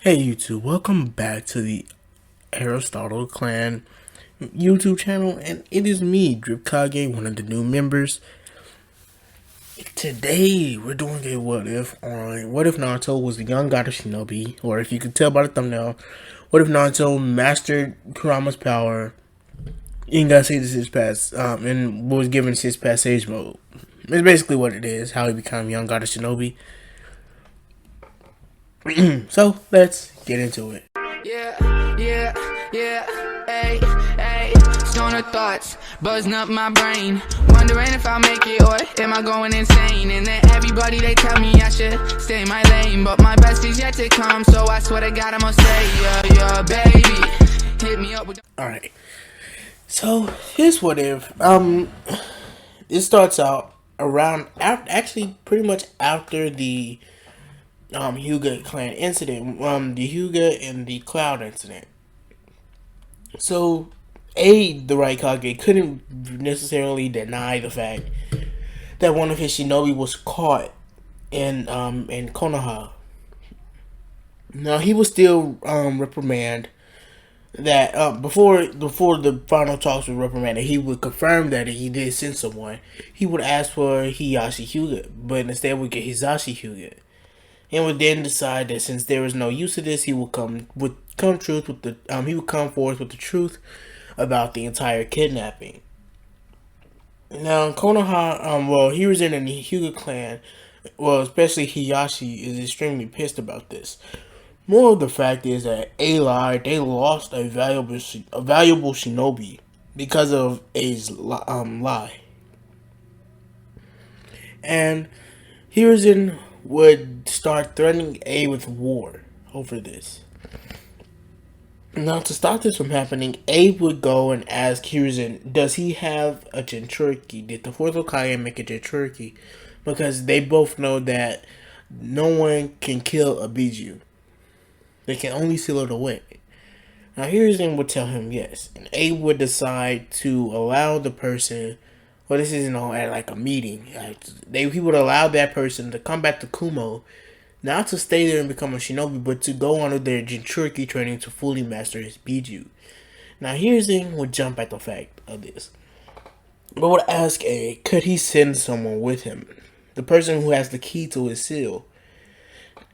Hey YouTube, welcome back to the Aristotle Clan YouTube channel, and it is me, Dripkage, one of the new members. Today, we're doing a what if on what if Naruto was the young god of Shinobi, or if you could tell by the thumbnail, what if Naruto mastered Kurama's power and got saved his past, and was given his past sage mode. It's basically what it is, how he became young god of Shinobi. So, let's get into it. Hey, hey, stoner thoughts buzzing up my brain, wondering if I'll make it or am I going insane? And then everybody they tell me I should stay in my lane, but my best is yet to come, so I swear to God I'ma stay. Yeah, baby, hit me up with. Alright, so here's what if. It starts out around, actually pretty much after the Hyuga clan incident, the Hyuga and the Cloud incident. So, the Raikage couldn't necessarily deny the fact that one of his shinobi was caught in Konoha. Now he was still reprimand that before the final talks with reprimanded, he would confirm that he did send someone. He would ask for Hiyashi Hyuga, but instead would get Hisashi Hyuga, and would then decide that since there was no use of this, he would come forth with the truth about the entire kidnapping. Now Konoha, he was in the Hyuga clan, well, especially Hiyashi is extremely pissed about this. More of the fact is that they lost a valuable shinobi because of A's lie. And Hiruzen would start threatening A with war over this. Now, to stop this from happening, Abe would go and ask Hiruzen, does he have a Jinchuriki? Did the fourth Hokage make a Jinchuriki? Because they both know that no one can kill a Biju. They can only seal it away. Now, Hiruzen would tell him yes. And Abe would decide to allow the person, well, this isn't all at like a meeting. He would allow that person to come back to Kumo, not to stay there and become a shinobi, but to go on their Jinchuriki training to fully master his Biju. Now, Hiruzen would jump at the fact of this, but would ask A, could he send someone with him? The person who has the key to his seal.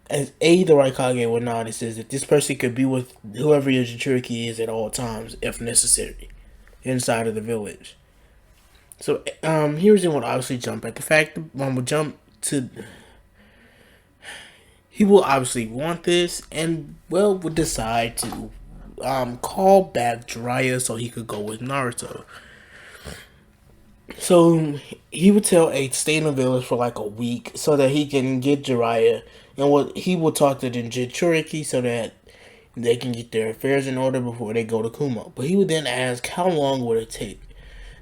As A, the Raikage, would nod and says that this person could be with whoever your Jinchuriki is at all times, if necessary, inside of the village. So, Hiruzen would obviously jump at the fact, he will obviously want this, and would decide to call back Jiraiya so he could go with Naruto. So he would tell A to stay in the village for like a week so that he can get Jiraiya, and he will talk to the Jinchuriki so that they can get their affairs in order before they go to Kumo. But he would then ask how long would it take.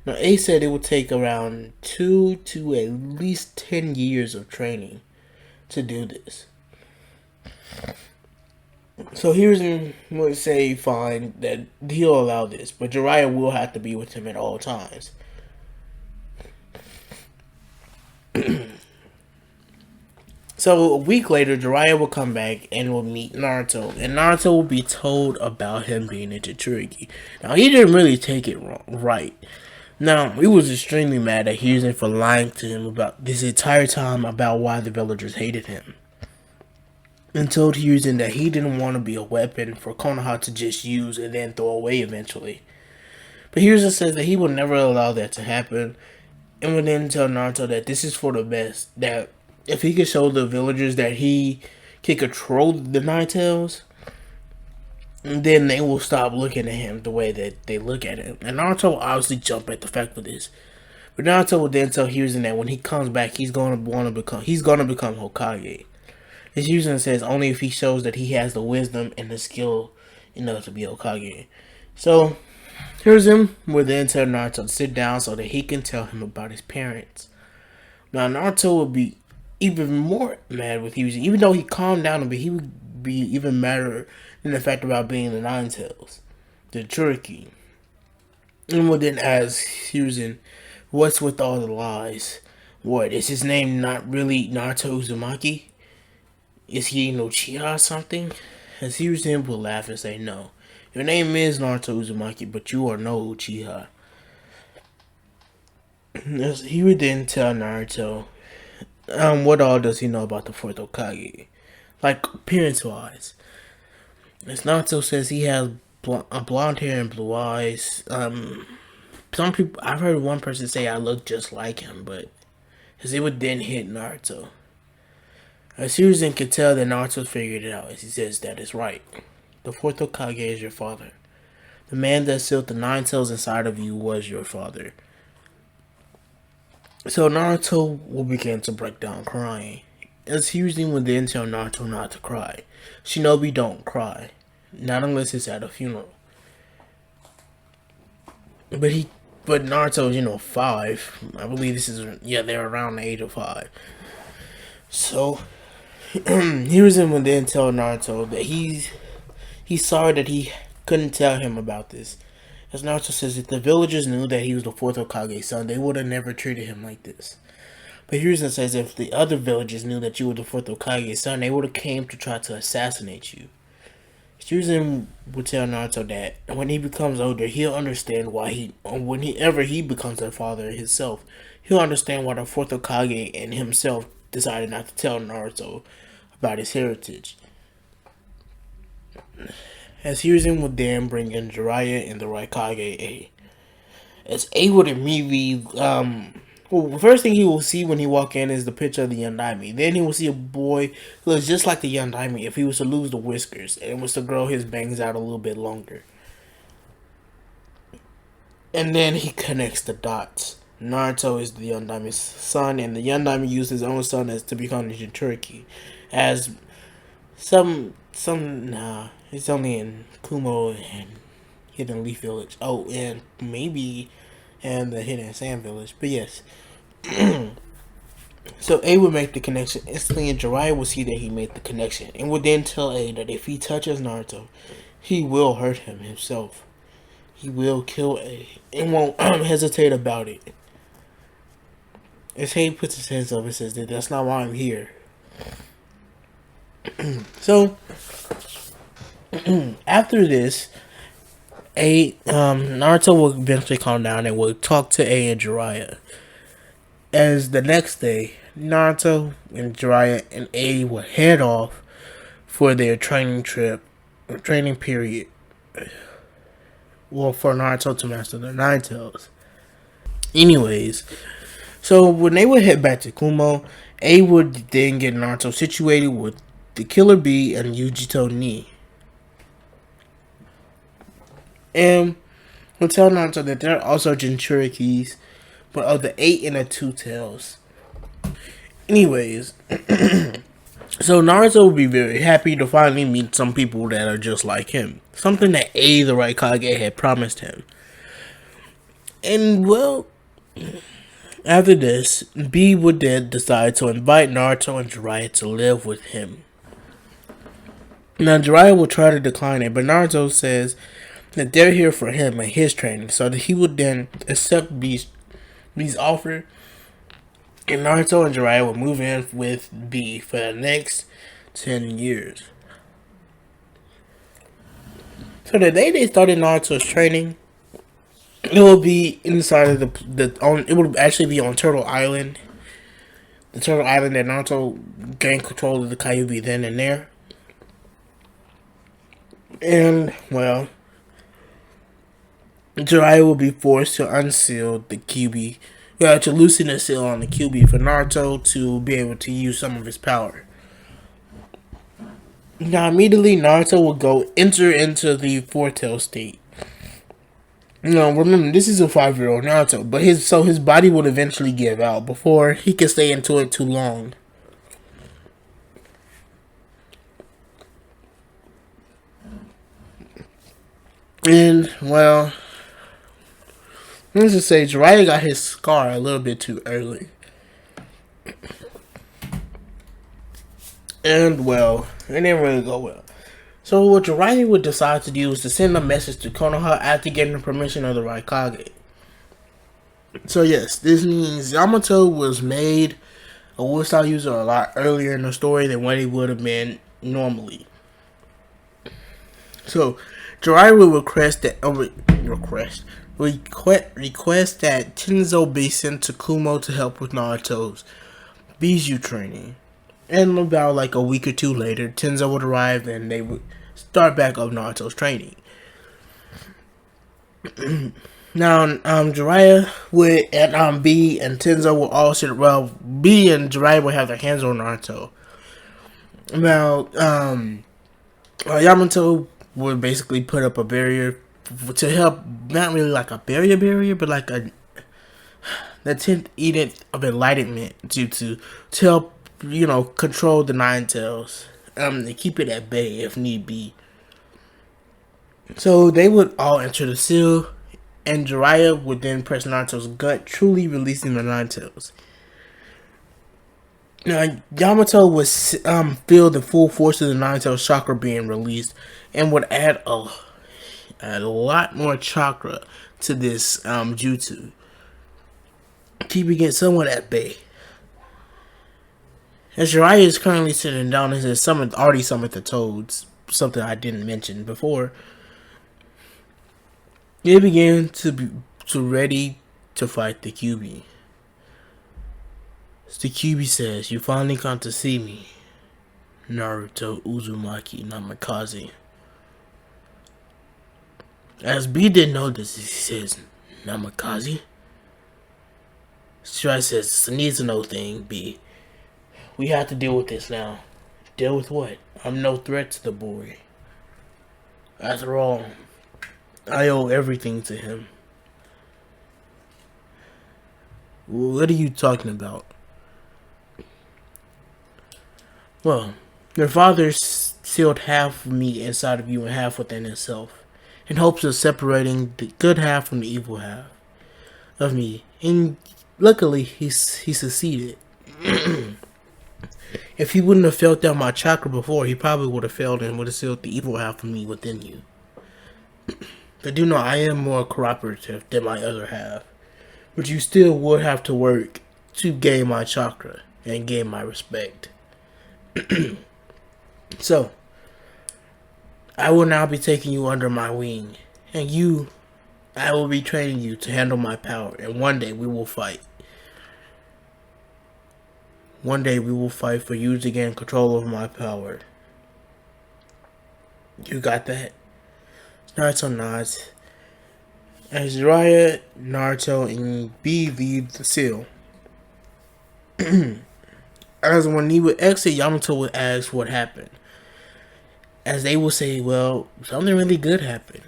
Now A said it would take around 2 to at least 10 years of training to do this. So Hiruzen would say fine, that he'll allow this, but Jiraiya will have to be with him at all times. So a week later, Jiraiya will come back and will meet Naruto, and Naruto will be told about him being a Jinchuriki. Now he didn't really take it right. Now he was extremely mad at Hiruzen for lying to him about this entire time about why the villagers hated him, and told Hiruzen that he didn't want to be a weapon for Konoha to just use and then throw away eventually. But Hiruzen says that he will never allow that to happen, and would then tell Naruto that this is for the best, that if he could show the villagers that he can control the Nine Tails, then they will stop looking at him the way that they look at him. And Naruto will obviously jump at the fact of this. But Naruto will then tell Hiruzen that when he comes back, he's gonna become Hokage. His Hiruzen says only if he shows that he has the wisdom and the skill enough to be Hokage. So Hiruzen will then tell Naruto to sit down so that he can tell him about his parents. Now Naruto will be even more mad with Hiruzen. Even though he calmed down a bit, he would be even madder than the fact about being the Nine Tails, the Jinchuriki. And would then ask Hiruzen, what's with all the lies? What, is his name not really Naruto Uzumaki? Is he no Uchiha or something? As Hiruzen will laugh and say, "No, your name is Naruto Uzumaki, but you are no Uchiha." He would then tell Naruto, what all does he know about the fourth Hokage? Like, appearance-wise. As Naruto says he has blonde hair and blue eyes. Some people, I've heard one person say I look just like him, but as it would then hit Naruto. As Hiruzen could tell that Naruto figured it out, as he says that is right. The fourth Hokage is your father. The man that sealed the 9 tails inside of you was your father. So Naruto will begin to break down crying. As Hiruzen would then tell Naruto not to cry. Shinobi don't cry. Not unless it's at a funeral. But Naruto's, 5. I believe they're around the age of 5. So, Hiruzen would then tell Naruto that he's sorry that he couldn't tell him about this. As Naruto says, if the villagers knew that he was the fourth Hokage's son, they would have never treated him like this. But Hiruzen says if the other villagers knew that you were the fourth Hokage's son, they would have came to try to assassinate you. Hiruzen would tell Naruto that when he becomes older, he'll understand why whenever he becomes a father himself, he'll understand why the fourth Hokage and himself decided not to tell Naruto about his heritage. As Hiruzen would then bring in Jiraiya and the Raikage A. As A would immediately, the first thing he will see when he walk in is the picture of the Yondaime. Then he will see a boy who looks just like the Yondaime if he was to lose the whiskers and was to grow his bangs out a little bit longer. And then he connects the dots. Naruto is the Yondaime's son, and the Yondaime used his own son as to become the Jinchuriki. As it's only in Kumo and Hidden Leaf Village. Oh, and maybe in the Hidden Sand Village. But yes. So A would make the connection instantly, and Jiraiya will see that he made the connection, and would then tell A that if he touches Naruto, he will hurt him himself. He will kill A, and won't hesitate about it. As A puts his hands up and says that that's not why I'm here. So after this, Naruto will eventually calm down and will talk to A and Jiraiya. As the next day, Naruto and Jiraiya and A will head off for their training period. Well, for Naruto to master the 9 tails. Anyways, so when they would head back to Kumo, A would then get Naruto situated with the Killer Bee and Yujito Ni. And we'll tell Naruto that there are also Jinchurikis, but of the 8 and the 2 tails. Anyways, so Naruto will be very happy to finally meet some people that are just like him. Something that A, the Raikage, had promised him. And well, after this, B would then decide to invite Naruto and Jiraiya to live with him. Now Jiraiya will try to decline it, but Naruto says that they're here for him and his training, so that he would then accept B's offer, and Naruto and Jiraiya will move in with B for the next 10 years. So the day they started Naruto's training, it will be inside of it will actually be on Turtle Island. The Turtle Island that Naruto gained control of the Kyuubi then and there. And, well, Jiraiya will be forced to unseal the Kyuubi, to loosen the seal on the Kyuubi for Naruto to be able to use some of his power. Now, immediately, Naruto will enter into the four-tail state. Now, remember, this is a 5-year-old Naruto, but his body would eventually give out before he can stay into it too long. And, well, let's just say Jiraiya got his scar a little bit too early. And, well, it didn't really go well. So what Jiraiya would decide to do is to send a message to Konoha after getting the permission of the Raikage. So yes, this means Yamato was made a Wood Style user a lot earlier in the story than what he would have been normally. So Jiraiya will request that Tenzo be sent to Kumo to help with Naruto's Bijou training. And about like a week or two later, Tenzo would arrive and they would start back up Naruto's training. Now, Jiraiya would and B and Tenzo will all sit. Well, B and Jiraiya will have their hands on Naruto. Now, Yamato would basically put up a barrier to help, not really like a barrier, but like the 10th Edict of Enlightenment to help, control the Nine Tails, to keep it at bay if need be. So they would all enter the seal, and Jiraiya would then press Naruto's gut, truly releasing the Nine Tails. Now, Yamato would feel the full force of the Nine Tails chakra being released, and would add a lot more chakra to this jutsu, keeping it somewhat at bay. As Jiraiya is currently sitting down and has already summoned the toads, something I didn't mention before, they began to ready to fight the Kyuubi. The Kyuubi says, "You finally come to see me, Naruto Uzumaki Namikaze." As B didn't know this, he says, "Namikaze?" Jiraiya says, "It's a need to know thing, B. We have to deal with this now." "Deal with what? I'm no threat to the boy. After all, I owe everything to him." "What are you talking about?" "Well, your father sealed half of me inside of you and half within himself, in hopes of separating the good half from the evil half of me. And luckily, he succeeded. If he wouldn't have felt out my chakra before, he probably would have failed and would have sealed the evil half of me within you. But do know I am more cooperative than my other half, but you still would have to work to gain my chakra and gain my respect. So, I will now be taking you under my wing, and I will be training you to handle my power, and one day we will fight. One day we will fight for you to gain control of my power. You got that?" Naruto nods. As Jiraiya, Naruto, and B leave the seal. As when he would exit, Yamato would ask what happened. As they will say, "Well, something really good happened."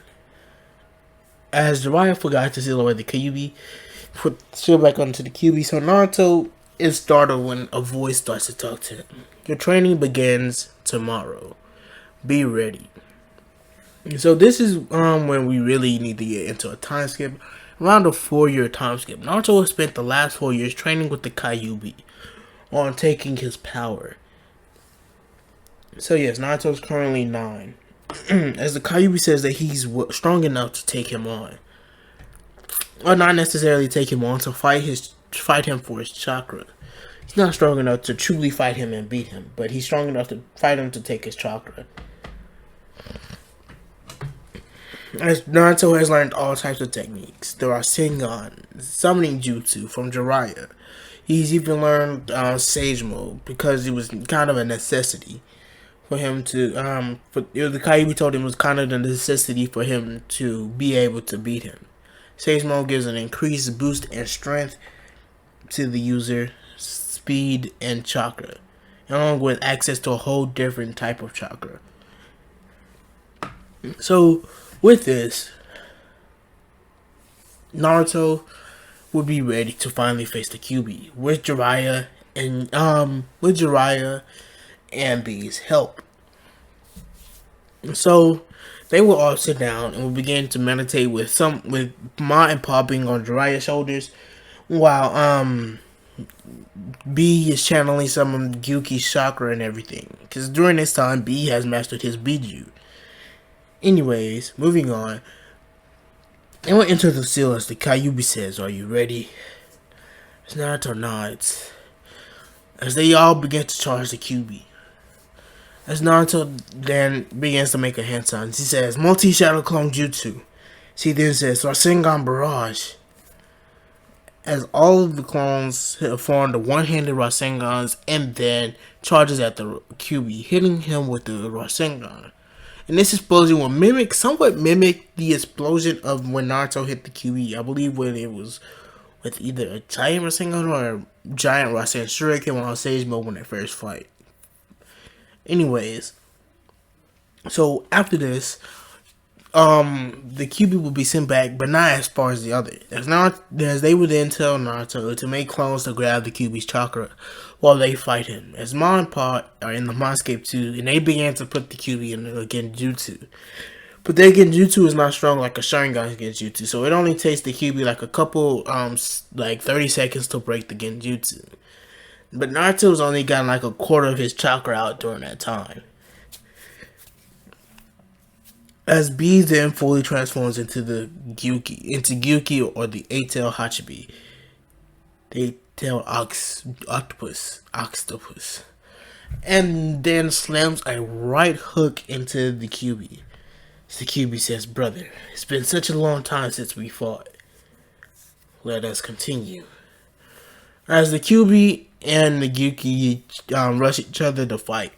As Jiraiya forgot to seal away the Kyuubi, put seal back onto the Kyuubi, so Naruto is startled when a voice starts to talk to him. "Your training begins tomorrow. Be ready." So this is when we really need to get into a time skip, around a 4-year time skip. Naruto has spent the last 4 years training with the Kyuubi on taking his power. So yes, Naruto is currently 9. As the Kyuubi says that he's strong enough to take him on, or not necessarily take him on, to fight him for his chakra. He's not strong enough to truly fight him and beat him, but he's strong enough to fight him to take his chakra. As Naruto has learned all types of techniques. There are Sengon, summoning jutsu from Jiraiya. He's even learned Sage Mode because it was kind of a necessity for him to. The Kyuubi told him it was kind of the necessity for him to be able to beat him. Sage Mode gives an increased boost and strength to the user, speed, and chakra, along with access to a whole different type of chakra. So, with this, Naruto would be ready to finally face the Kyuubi with Jiraiya and B's help. So they will all sit down and will begin to meditate with Ma and Pa being on Jiraiya's shoulders, while B is channeling some of Gyuki's chakra and everything. Because during this time, B has mastered his Bijou. Anyways, moving on. They will enter the seal as the Kyuubi says, "Are you ready?" As Naruto nods. As they all begin to charge the Kyuubi. As Naruto then begins to make a hand signs, he says, Multi-Shadow Clone Jutsu. He then says, Rasengan Barrage. As all of the clones form the one-handed Rasengans and then charges at the QB, hitting him with the Rasengan. And this explosion will somewhat mimic the explosion of when Naruto hit the QB. I believe when it was with either a giant Rasengan or a giant Rasen Shuriken on stage mode when they first fight. Anyways, so after this, the QB will be sent back, but not as far as the other. As they would then tell Naruto to make clones to grab the QB's chakra while they fight him. As Ma and Pa are in the Mindscape too, and they began to put the QB in the Genjutsu. But their Genjutsu is not strong like a Sharingan Genjutsu, so it only takes the QB like a couple, like 30 seconds to break the Genjutsu. But Naruto's only gotten like a quarter of his chakra out during that time. As B then fully transforms into Gyuki or the eight-tail Hachibi. The eight-tail octopus. And then slams a right hook into the QB. The QB says, brother, it's been such a long time since we fought. Let us continue. As the QB and the Gyuki rush each other to fight.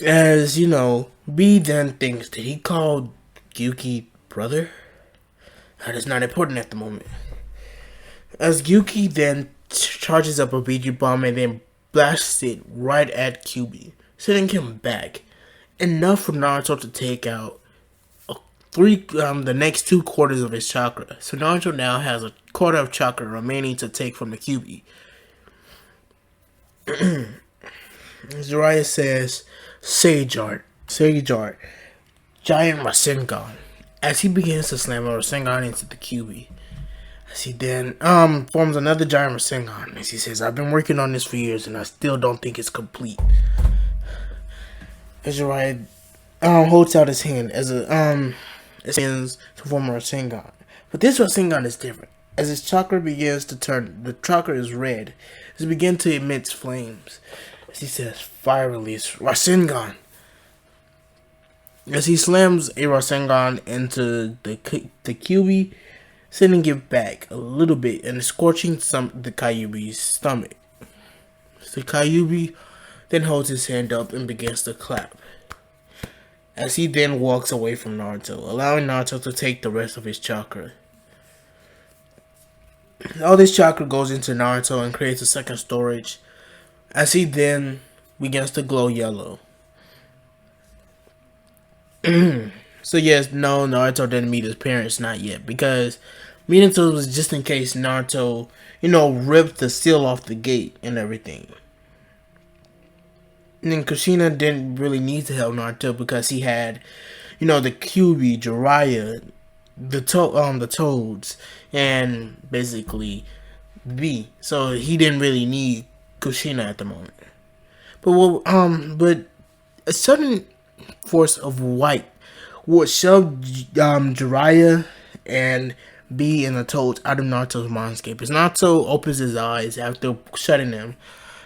As you know, B then thinks, did he call Gyuki brother? That is not important at the moment. As Gyuki then charges up a BG bomb and then blasts it right at QB, sending him back. Enough for Naruto to take out the next 2 quarters of his chakra. So Naruto now has a quarter of chakra remaining to take from the QB. Jiraiya says, Sage Art, Giant Rasengan. As he begins to slam a Rasengan into the QB. As he then forms another Giant Rasengan. As he says, I've been working on this for years and I still don't think it's complete. As Jiraiya holds out his hand as it begins to form a Rasengan. But this Rasengan is different. As his chakra begins to turn, the chakra is red. As it begins to emit flames. As he says, fire release, Rasengan. As he slams a Rasengan into the QB, sending it back a little bit and scorching the Kyuubi's stomach. The Kyuubi then holds his hand up and begins to clap. As he then walks away from Naruto, allowing Naruto to take the rest of his chakra. All this chakra goes into Naruto and creates a second storage. As he then begins to glow yellow. So yes, no, Naruto didn't meet his parents, not yet. Because Minato was just in case Naruto, ripped the seal off the gate and everything. And then Kushina didn't really need to help Naruto because he had, the QB, Jiraiya, the Toads, and basically B. So he didn't really need Kushina at the moment. But a sudden force of white would shove Jiraiya and B and the Toads out of Naruto's mindscape. As Naruto opens his eyes after shutting them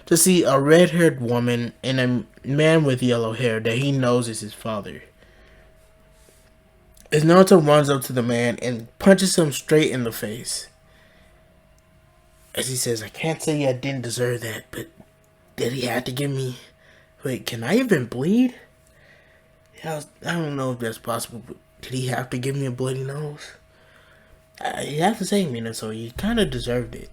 to see a red-haired woman and a man with yellow hair that he knows is his father. As Naruto runs up to the man and punches him straight in the face. As he says, I can't say I didn't deserve that, but did he have to give me... Wait, can I even bleed? Yeah, I don't know if that's possible, but did he have to give me a bloody nose? You have to say, Minato, you kind of deserved it.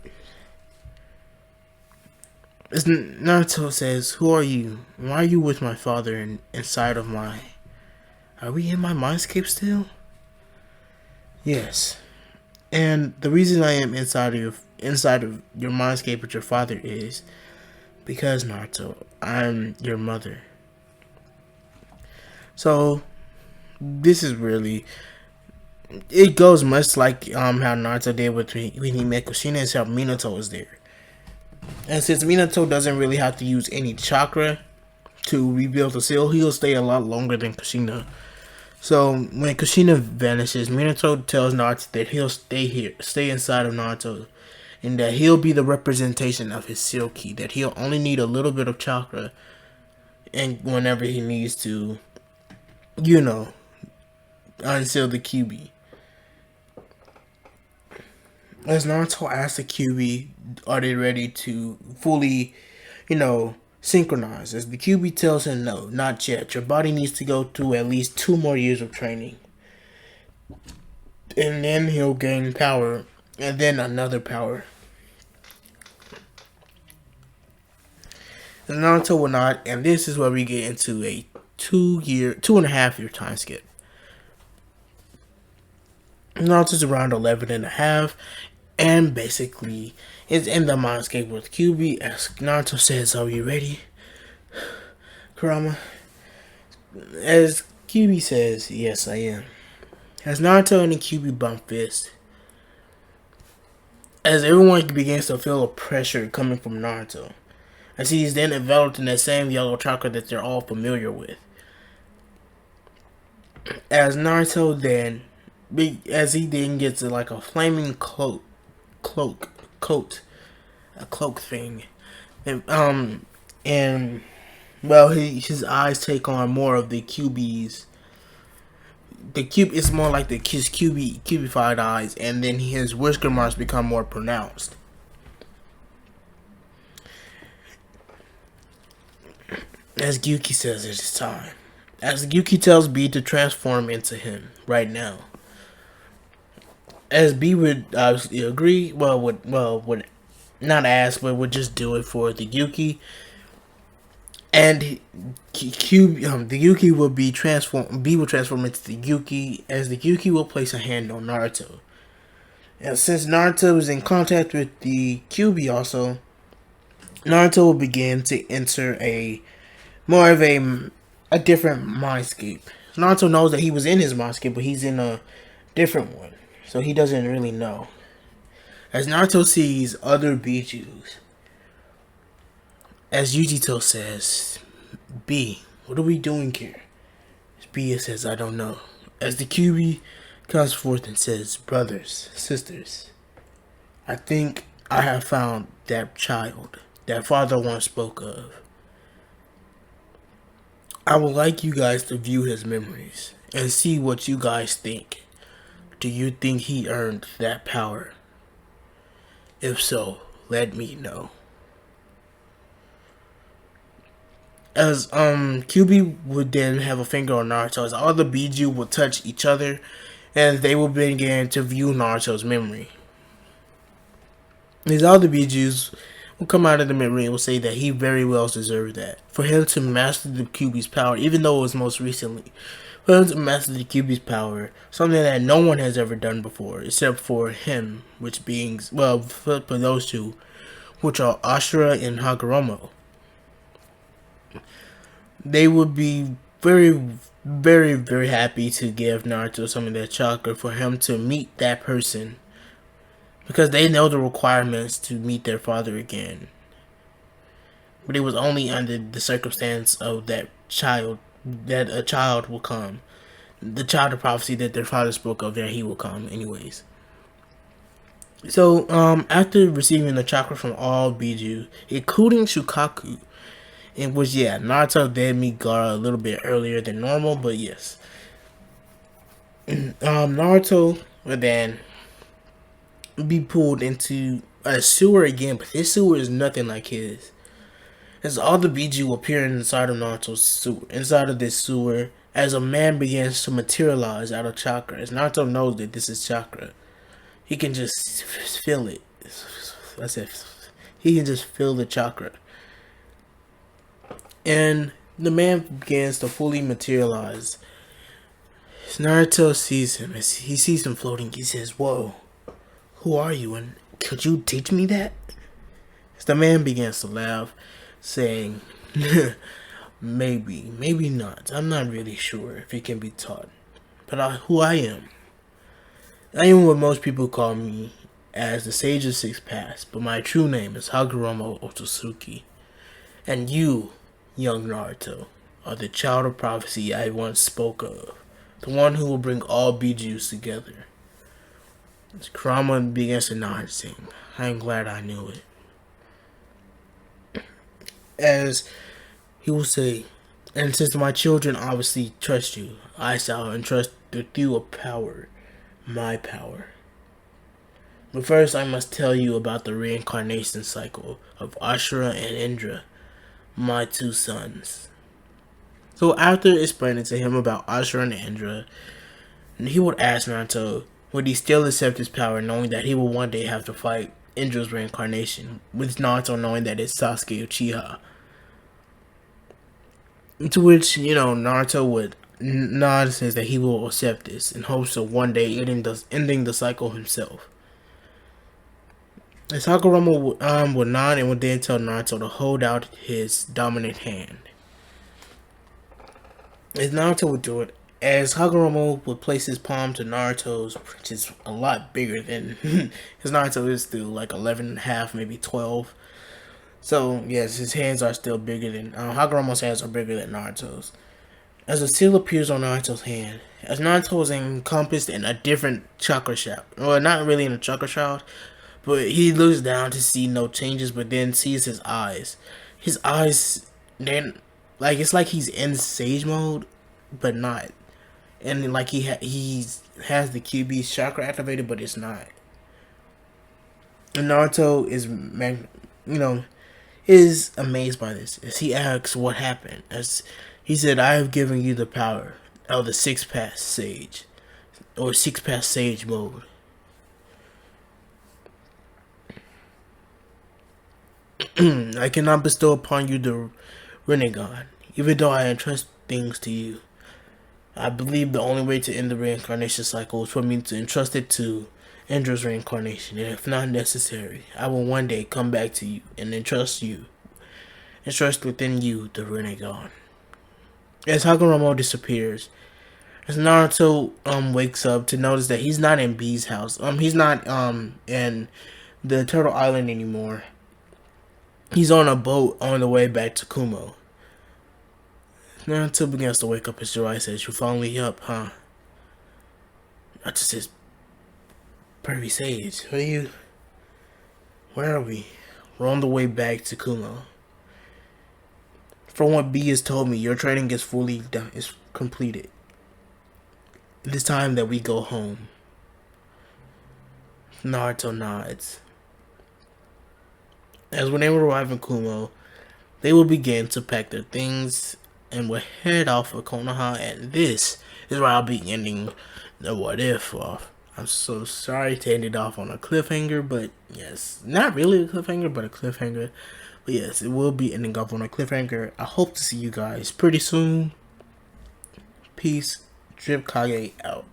As Naruto says, who are you? Why are you with my father inside of my... Are we in my mindscape still? Yes. And the reason I am inside of your mindscape with your father is because, Naruto, I'm your mother. So this is really, it goes much like how Naruto did when he met Kushina, and how Minato was there. And since Minato doesn't really have to use any chakra to rebuild the seal, he'll stay a lot longer than Kushina. So when Kushina vanishes, Minato tells Naruto that he'll stay inside of Naruto, and that he'll be the representation of his seal key, that he'll only need a little bit of chakra and whenever he needs to, you know, unseal the QB. As Naruto asks the QB, are they ready to fully, synchronize? As the QB tells him, no, not yet. Your body needs to go through at least 2 more years of training. And then he'll gain power, and then another power. And Naruto will not, and this is where we get into a 2.5 year time skip. Naruto's around 11 and a half, and basically is in the mindscape with QB. As Naruto says, are you ready, Kurama? As QB says, yes, I am. As Naruto and the QB bump fists, as everyone begins to feel a pressure coming from Naruto, as he's then enveloped in that same yellow chakra that they're all familiar with. As Naruto then, as he then gets like a flaming coat, a cloak thing, and well, his eyes take on more of the QB's. The cube is more like his cubified eyes, and then his whisker marks become more pronounced. As Gyuki says, it's time. As Gyuki tells B to transform into him right now. As B would obviously agree, would not ask, but would just do it for the Gyuki. And the Gyuki will be transformed. B will transform into the Gyuki, as the Gyuki will place a hand on Naruto. And since Naruto is in contact with the QB also, Naruto will begin to enter more of a different mindscape. Naruto knows that he was in his mindscape, but he's in a different one, so he doesn't really know. As Naruto sees other Bijus, as Yujito says, B, what are we doing here? As B says, I don't know. As the QB comes forth and says, brothers, sisters, I think I have found that child that father once spoke of. I would like you guys to view his memories and see what you guys think. Do you think he earned that power? If so, let me know. As QB would then have a finger on Naruto, as all the Biju will touch each other, and they will begin to view Naruto's memory. As all the Bijus will come out of the memory and will say that he very well deserved that. For him to master the QB's power, even though it was most recently, for him to master the QB's power, something that no one has ever done before, except for him, which being, well, for those two, which are Ashura and Hagoromo. They would be very, very, very happy to give Naruto some of that chakra for him to meet that person, because they know the requirements to meet their father again. But it was only under the circumstance of that a child will come. The child of prophecy that their father spoke of, that he will come anyways. So, after receiving the chakra from all Biju, including Shukaku, it was, Naruto did meet Gaara a little bit earlier than normal, but yes. Naruto would then be pulled into a sewer again, but this sewer is nothing like his. As all the Biju appear inside of Naruto's sewer, inside of this sewer, as a man begins to materialize out of chakra. As Naruto knows that this is chakra, he can just feel it. He can just feel the chakra. And the man begins to fully materialize. As Naruto sees him, as he sees him floating, he says, "Whoa, who are you, and could you teach me that?" As the man begins to laugh, saying, maybe not. I'm not really sure if it can be taught. But who I am what most people call me as the Sage of Six Paths, but my true name is Hagoromo Otsutsuki. And you, young Naruto, are the child of prophecy I once spoke of, the one who will bring all Bijus together. As Kurama begins to nod, saying, I'm glad I knew it. As he will say, And since my children obviously trust you, I shall entrust with you a power, my power. But first, I must tell you about the reincarnation cycle of Ashura and Indra, my two sons. So after explaining to him about Ashura and Indra, he would ask Naruto, would he still accept his power knowing that he will one day have to fight Indra's reincarnation, with Naruto knowing that it's Sasuke Uchiha. To which, Naruto would nod and says that he will accept this in hopes of one day ending the cycle himself. And Sakurama would nod and would then tell Naruto to hold out his dominant hand. As Naruto would do it, as Hagoromo would place his palm to Naruto's, which is a lot bigger than his Naruto is still like 11 and a half, maybe 12. So, yes, his hands are still bigger than, Hagoromo's hands are bigger than Naruto's. As a seal appears on Naruto's hand, as Naruto is encompassed in a different chakra shroud. Well, not really in a chakra shroud, but he looks down to see no changes, but then sees his eyes. His eyes, then, like, it's like he's in sage mode, but not. And like he has the QB chakra activated, but it's not. And Naruto is amazed by this. As he asks what happened, as he said, "I have given you the power of the six path sage, or six path sage mode." I cannot bestow upon you the Rinnegan, even though I entrust things to you. I believe the only way to end the reincarnation cycle is for me to entrust it to Indra's reincarnation, and if not necessary, I will one day come back to you and entrust within you the Rinnegan. As Hagoromo disappears, as Naruto wakes up to notice that he's not in B's house. He's not in the Turtle Island anymore. He's on a boat on the way back to Kumo. Naruto begins to wake up as Jiraiya says, "You're finally up, huh?" Naruto says, "Pervy Sage, where are we?" "We're on the way back to Kumo. From what B has told me, your training is fully done, is completed. It is time that we go home." Naruto nods. As when they will arrive in Kumo, they will begin to pack their things and will head off for Konoha, and this is where I'll be ending the What If off. I'm so sorry to end it off on a cliffhanger, but yes, not really a cliffhanger, but a cliffhanger. But yes, it will be ending off on a cliffhanger. I hope to see you guys pretty soon. Peace. Drip Kage out.